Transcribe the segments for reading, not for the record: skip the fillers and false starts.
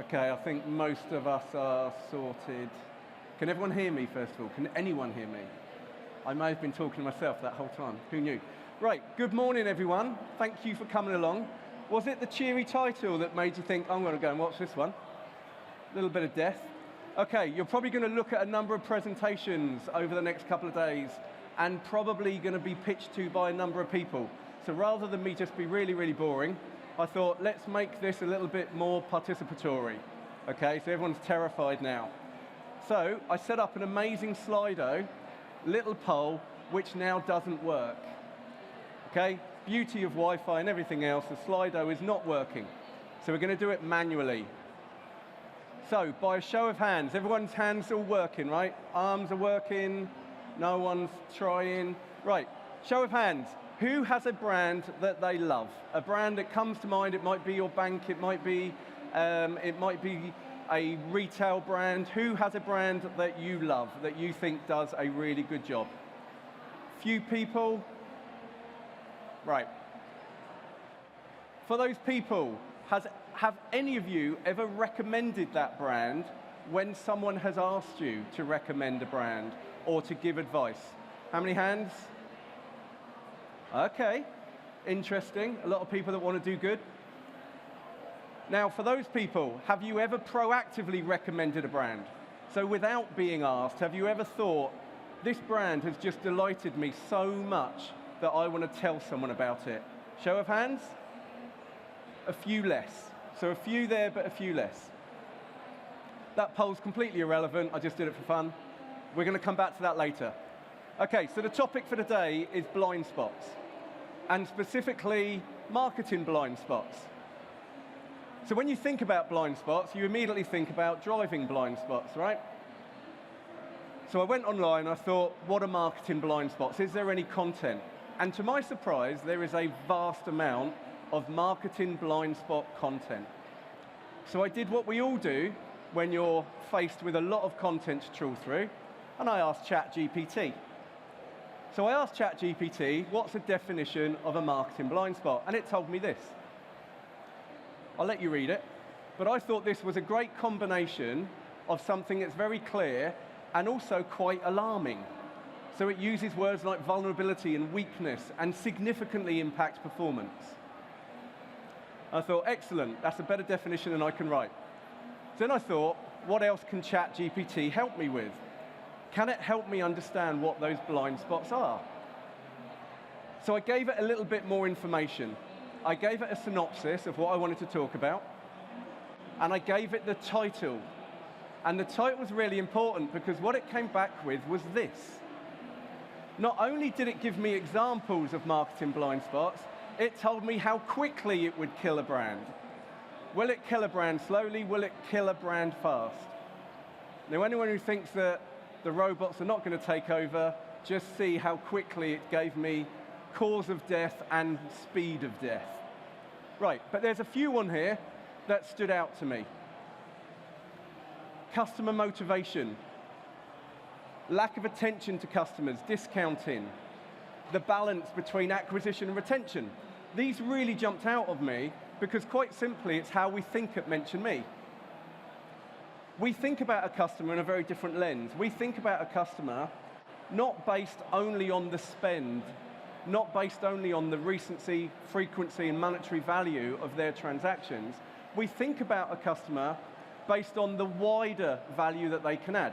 Okay, I think most of us are sorted. Can everyone hear me, first of all? Can anyone hear me? I may have been talking to myself that whole time. Who knew? Right, good morning, everyone. Thank you for coming along. Was it the cheery title that made you think, I'm going to go and watch this one? A little bit of death. Okay, you're probably going to look at a number of presentations over the next couple of days and probably going to be pitched to by a number of people. So rather than me just be really, really boring, I thought, let's make this a little bit more participatory. Okay, so everyone's terrified now. So I set up an amazing Slido, little poll, which now doesn't work. Okay, beauty of Wi-Fi and everything else, the Slido is not working. So we're going to do it manually. So by a show of hands, everyone's hands all working, right? Arms are working, no one's trying. Right, show of hands. Who has a brand that they love? A brand that comes to mind. It might be your bank, it might be a retail brand. Who has a brand that you love, that you think does a really good job? Few people. Right. For those people, have any of you ever recommended that brand when someone has asked you to recommend a brand or to give advice? How many hands? Okay, interesting. A lot of people that want to do good. Now, for those people, have you ever proactively recommended a brand? So without being asked, have you ever thought, this brand has just delighted me so much that I want to tell someone about it? Show of hands? A few less. So a few there, but a few less. That poll's completely irrelevant. I just did it for fun. We're going to come back to that later. Okay, so the topic for today is blind spots, and specifically marketing blind spots. So when you think about blind spots, you immediately think about driving blind spots, right? So I went online, I thought, what are marketing blind spots? Is there any content? And to my surprise, there is a vast amount of marketing blind spot content. So I did what we all do when you're faced with a lot of content to trawl through, and I asked ChatGPT. So I asked ChatGPT, what's a definition of a marketing blind spot? And it told me this. I'll let you read it, but I thought this was a great combination of something that's very clear and also quite alarming. So it uses words like vulnerability and weakness and significantly impacts performance. I thought, excellent, that's a better definition than I can write. Then I thought, what else can ChatGPT help me with? Can it help me understand what those blind spots are? So I gave it a little bit more information. I gave it a synopsis of what I wanted to talk about, and I gave it the title. And the title was really important because what it came back with was this. Not only did it give me examples of marketing blind spots, it told me how quickly it would kill a brand. Will it kill a brand slowly? Will it kill a brand fast? Now, anyone who thinks that the robots are not going to take over, just see how quickly it gave me cause of death and speed of death. Right, but there's a few on here that stood out to me. Customer motivation, lack of attention to customers, discounting, the balance between acquisition and retention. These really jumped out of me because quite simply it's how we think at Mention Me. We think about a customer in a very different lens. We think about a customer not based only on the spend, not based only on the recency, frequency, and monetary value of their transactions. We think about a customer based on the wider value that they can add,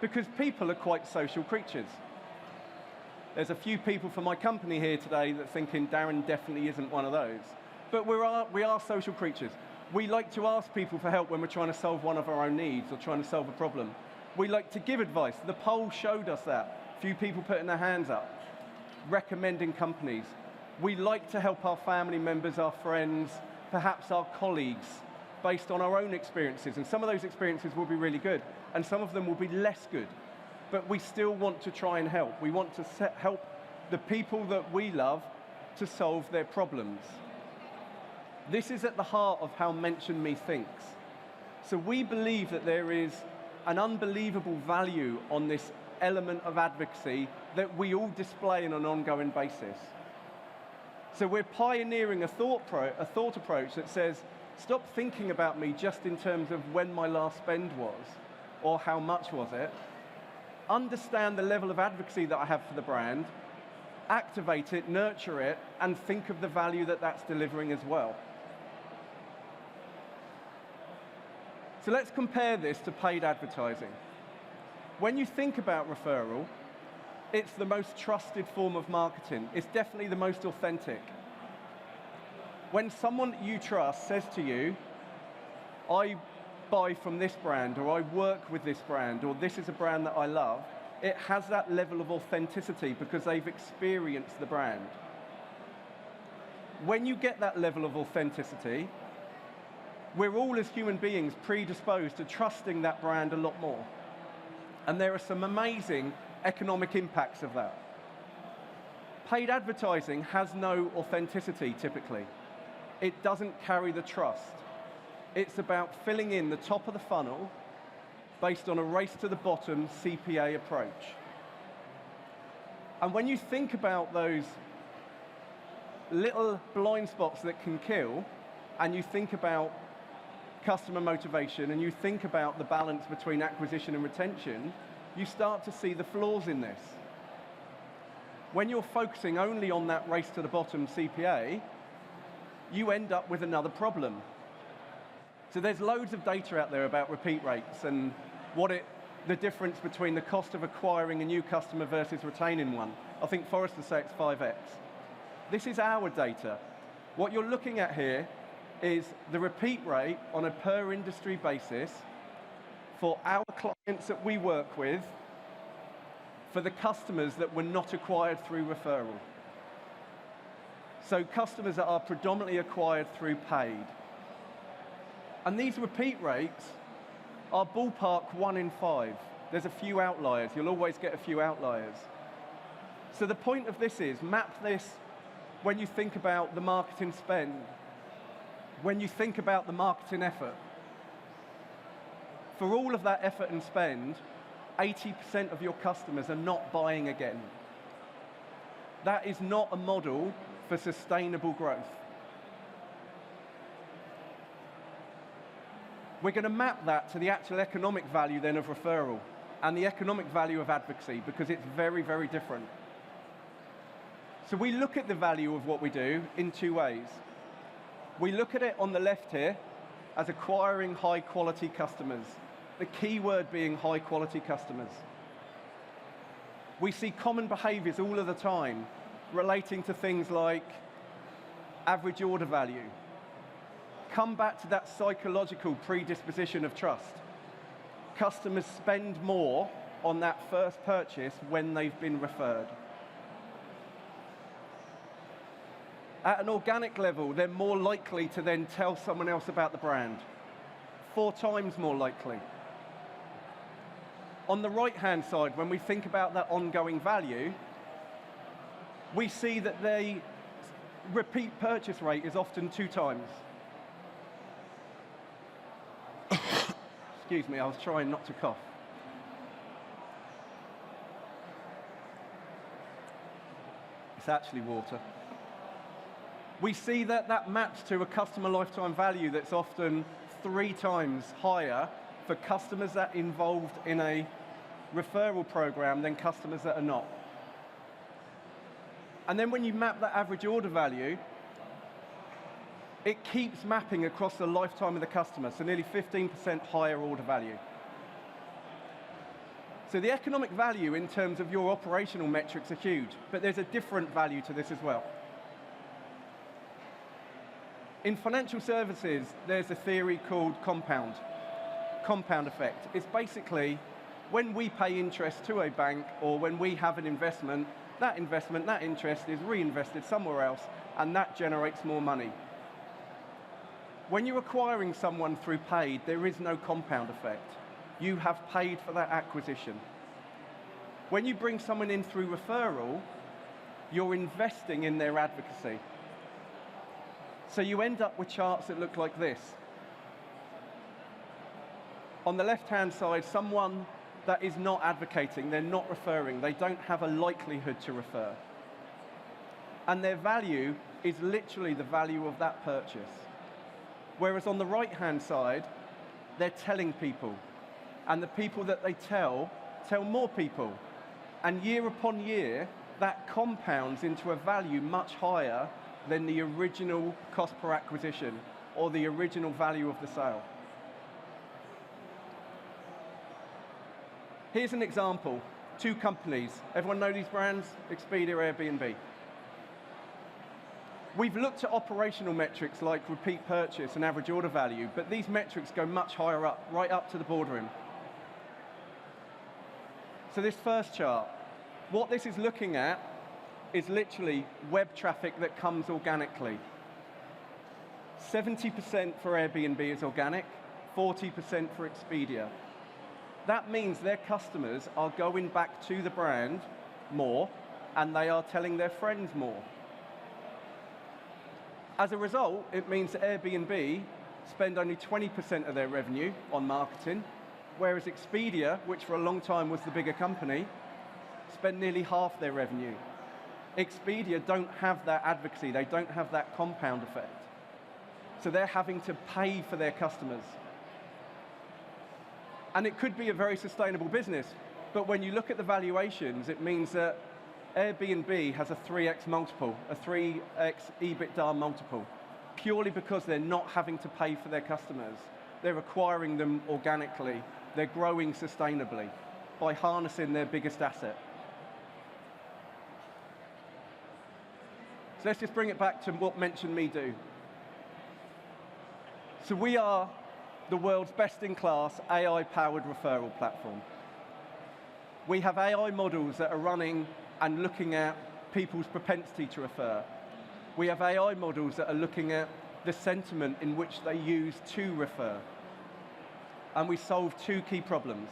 because people are quite social creatures. There's a few people from my company here today that are thinking Darren definitely isn't one of those. But we are social creatures. We like to ask people for help when we're trying to solve one of our own needs or trying to solve a problem. We like to give advice. The poll showed us that. Few people putting their hands up. Recommending companies. We like to help our family members, our friends, perhaps our colleagues, based on our own experiences. And some of those experiences will be really good, and some of them will be less good. But we still want to try and help. We want to help the people that we love to solve their problems. This is at the heart of how Mention Me thinks. So we believe that there is an unbelievable value on this element of advocacy that we all display on an ongoing basis. So we're pioneering a thought approach that says, Stop thinking about me just in terms of when my last spend was, or how much was it. Understand the level of advocacy that I have for the brand, activate it, nurture it, and think of the value that that's delivering as well. So let's compare this to paid advertising. When you think about referral, it's the most trusted form of marketing. It's definitely the most authentic. When someone you trust says to you, I buy from this brand, or I work with this brand, or this is a brand that I love, it has that level of authenticity because they've experienced the brand. When you get that level of authenticity, we're all as human beings predisposed to trusting that brand a lot more. And there are some amazing economic impacts of that. Paid advertising has no authenticity typically. It doesn't carry the trust. It's about filling in the top of the funnel based on a race to the bottom CPA approach. And when you think about those little blind spots that can kill, and you think about customer motivation, and you think about the balance between acquisition and retention, you start to see the flaws in this. When you're focusing only on that race to the bottom CPA, you end up with another problem. So there's loads of data out there about repeat rates and the difference between the cost of acquiring a new customer versus retaining one. I think Forrester say it's 5x. This is our data. What you're looking at here is the repeat rate on a per industry basis for our clients that we work with for the customers that were not acquired through referral. So customers that are predominantly acquired through paid. And these repeat rates are ballpark 1 in 5. There's a few outliers. You'll always get a few outliers. So the point of this is map this when you think about the marketing spend, when you think about the marketing effort. For all of that effort and spend, 80% of your customers are not buying again. That is not a model for sustainable growth. We're going to map that to the actual economic value then of referral and the economic value of advocacy because it's very, very different. So we look at the value of what we do in two ways. We look at it on the left here as acquiring high quality customers, the key word being high quality customers. We see common behaviors all of the time relating to things like average order value. Come back to that psychological predisposition of trust. Customers spend more on that first purchase when they've been referred. At an organic level, they're more likely to then tell someone else about the brand. 4 times more likely. On the right-hand side, when we think about that ongoing value, we see that the repeat purchase rate is often 2 times. Excuse me, I was trying not to cough. It's actually water. We see that that maps to a customer lifetime value that's often 3 times higher for customers that are involved in a referral program than customers that are not. And then when you map that average order value, it keeps mapping across the lifetime of the customer, so nearly 15% higher order value. So the economic value in terms of your operational metrics are huge, but there's a different value to this as well. In financial services, there's a theory called compound effect. It's basically when we pay interest to a bank or when we have an investment, that interest is reinvested somewhere else and that generates more money. When you're acquiring someone through paid, there is no compound effect. You have paid for that acquisition. When you bring someone in through referral, you're investing in their advocacy. So you end up with charts that look like this. On the left-hand side, someone that is not advocating, they're not referring, they don't have a likelihood to refer. And their value is literally the value of that purchase. Whereas on the right-hand side, they're telling people. And the people that they tell more people. And year upon year, that compounds into a value much higher than the original cost per acquisition or the original value of the sale. Here's an example. 2 companies. Everyone know these brands? Expedia, Airbnb. We've looked at operational metrics like repeat purchase and average order value, but these metrics go much higher up, right up to the boardroom. So this first chart, what this is looking at is literally web traffic that comes organically. 70% for Airbnb is organic, 40% for Expedia. That means their customers are going back to the brand more, and they are telling their friends more. As a result, it means that Airbnb spend only 20% of their revenue on marketing, whereas Expedia, which for a long time was the bigger company, spend nearly half their revenue. Expedia don't have that advocacy, they don't have that compound effect. So they're having to pay for their customers. And it could be a very sustainable business, but when you look at the valuations, it means that Airbnb has a 3x multiple, a 3x EBITDA multiple, purely because they're not having to pay for their customers. They're acquiring them organically. They're growing sustainably by harnessing their biggest asset. So let's just bring it back to what Mention Me do. So we are the world's best-in-class AI-powered referral platform. We have AI models that are running and looking at people's propensity to refer. We have AI models that are looking at the sentiment in which they use to refer. And we solve 2 key problems.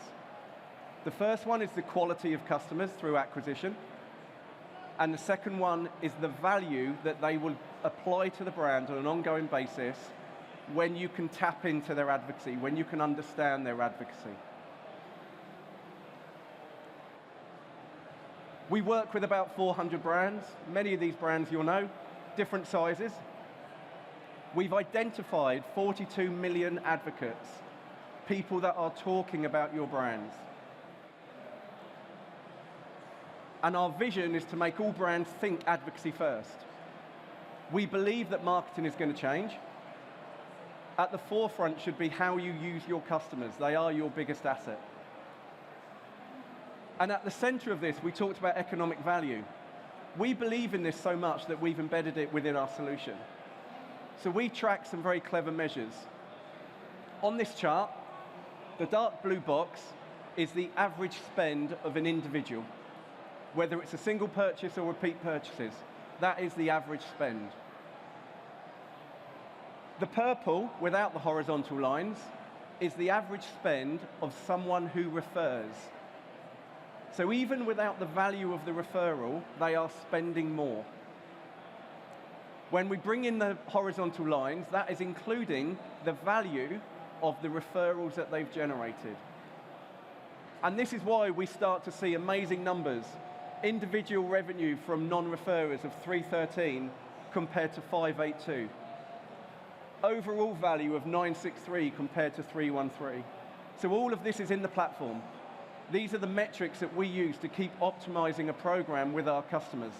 The first one is the quality of customers through acquisition. And the second one is the value that they will apply to the brand on an ongoing basis when you can tap into their advocacy, when you can understand their advocacy. We work with about 400 brands. Many of these brands you'll know, different sizes. We've identified 42 million advocates, people that are talking about your brands. And our vision is to make all brands think advocacy first. We believe that marketing is going to change. At the forefront should be how you use your customers. They are your biggest asset. And at the center of this, we talked about economic value. We believe in this so much that we've embedded it within our solution. So we track some very clever measures. On this chart, the dark blue box is the average spend of an individual. Whether it's a single purchase or repeat purchases, that is the average spend. The purple, without the horizontal lines, is the average spend of someone who refers. So even without the value of the referral, they are spending more. When we bring in the horizontal lines, that is including the value of the referrals that they've generated. And this is why we start to see amazing numbers. Individual revenue from non-referrers of 313 compared to 582. Overall value of 963 compared to 313. So all of this is in the platform. These are the metrics that we use to keep optimizing a program with our customers.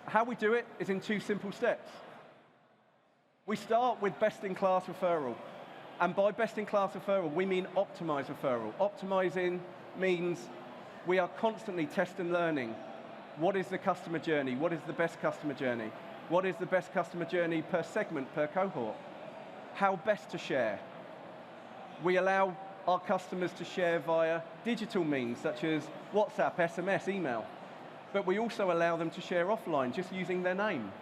How we do it is in 2 simple steps. We start with best-in-class referral. And by best-in-class referral, we mean optimized referral. Optimizing means we are constantly test and learning. What is the customer journey? What is the best customer journey? What is the best customer journey per segment, per cohort? How best to share? We allow our customers to share via digital means, such as WhatsApp, SMS, email. But we also allow them to share offline, just using their name.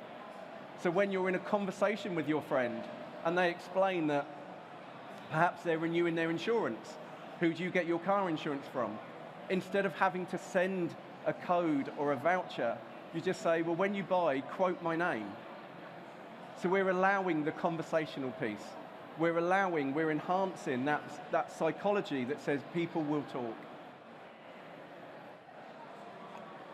So when you're in a conversation with your friend, and they explain that perhaps they're renewing their insurance, who do you get your car insurance from? Instead of having to send a code or a voucher, you just say, well, when you buy, quote my name. So we're allowing the conversational piece. We're enhancing that psychology that says people will talk.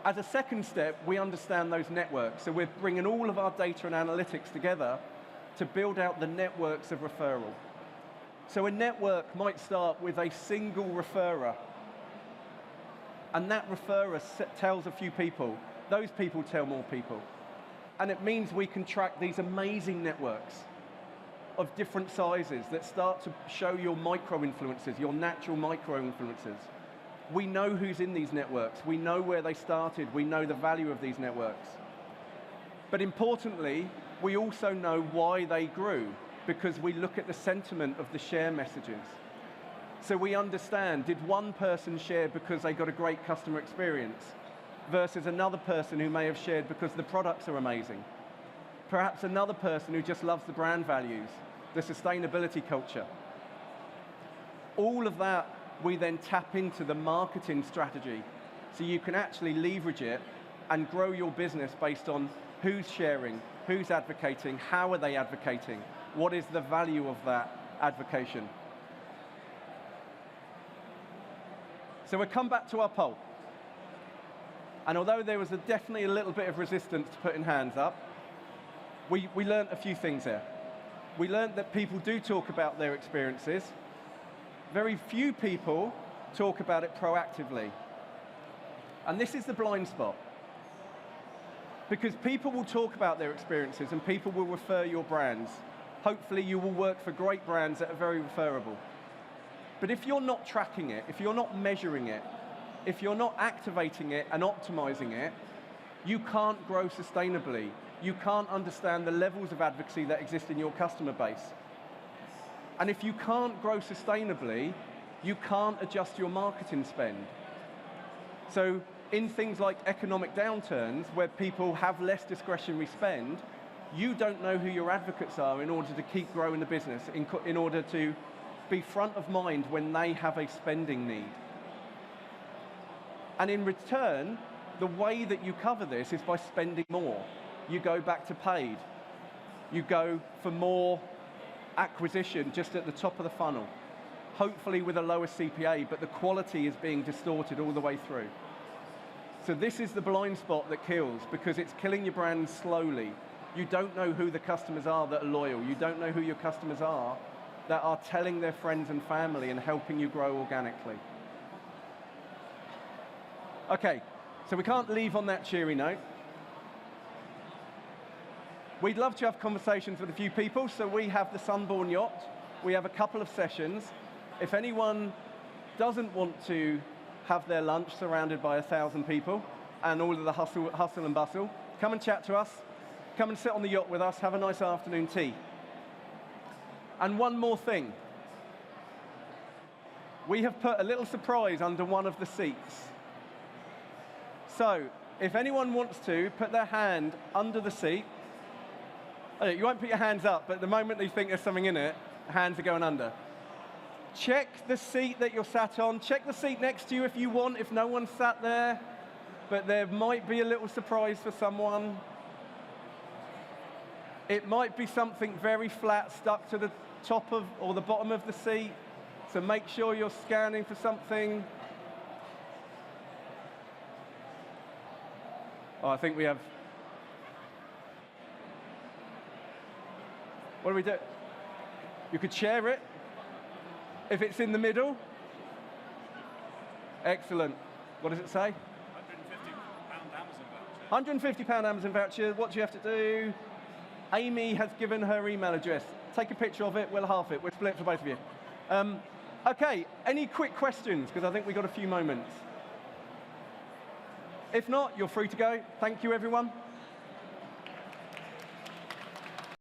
As a second step, we understand those networks. So we're bringing all of our data and analytics together to build out the networks of referral. So a network might start with a single referrer, and that referrer tells a few people. Those people tell more people. And it means we can track these amazing networks of different sizes that start to show your micro-influencers, your natural micro-influencers. We know who's in these networks. We know where they started. We know the value of these networks. But importantly, we also know why they grew, because we look at the sentiment of the share messages. So we understand, did one person share because they got a great customer experience versus another person who may have shared because the products are amazing? Perhaps another person who just loves the brand values, the sustainability culture. All of that we then tap into the marketing strategy, so you can actually leverage it and grow your business based on who's sharing, who's advocating, how are they advocating, what is the value of that advocation. So we'll come back to our poll. And although there was definitely a little bit of resistance to putting hands up, we learned a few things there. We learned that people do talk about their experiences. Very few people talk about it proactively. And this is the blind spot. Because people will talk about their experiences and people will refer your brands. Hopefully you will work for great brands that are very referable. But if you're not tracking it, if you're not measuring it, if you're not activating it and optimizing it, you can't grow sustainably. You can't understand the levels of advocacy that exist in your customer base. And if you can't grow sustainably, you can't adjust your marketing spend. So in things like economic downturns, where people have less discretionary spend, you don't know who your advocates are in order to keep growing the business, in order to be front of mind when they have a spending need. And in return, the way that you cover this is by spending more. You go back to paid. You go for more acquisition just at the top of the funnel, hopefully with a lower CPA, but the quality is being distorted all the way through. So this is the blind spot that kills, because it's killing your brand slowly. You don't know who the customers are that are loyal. You don't know who your customers are that are telling their friends and family and helping you grow organically. Okay, so we can't leave on that cheery note. We'd love to have conversations with a few people, so we have the Sunborn Yacht. We have a couple of sessions. If anyone doesn't want to have their lunch surrounded by 1,000 people and all of the hustle and bustle, come and chat to us. Come and sit on the yacht with us, have a nice afternoon tea. And one more thing. We have put a little surprise under one of the seats. So, if anyone wants to, put their hand under the seat. You won't put your hands up, but the moment you think there's something in it, hands are going under. Check the seat that you're sat on. Check the seat next to you if you want, if no one's sat there. But there might be a little surprise for someone. It might be something very flat stuck to the top of or the bottom of the seat. So make sure you're scanning for something. Oh, I think we have. What do we do? You could share it if it's in the middle. Excellent. What does it say? £150 Amazon voucher. £150 Amazon voucher. What do you have to do? Amy has given her email address. Take a picture of it, we'll half it. We'll split it for both of you. Okay, any quick questions? Because I think we've got a few moments. If not, you're free to go. Thank you, everyone.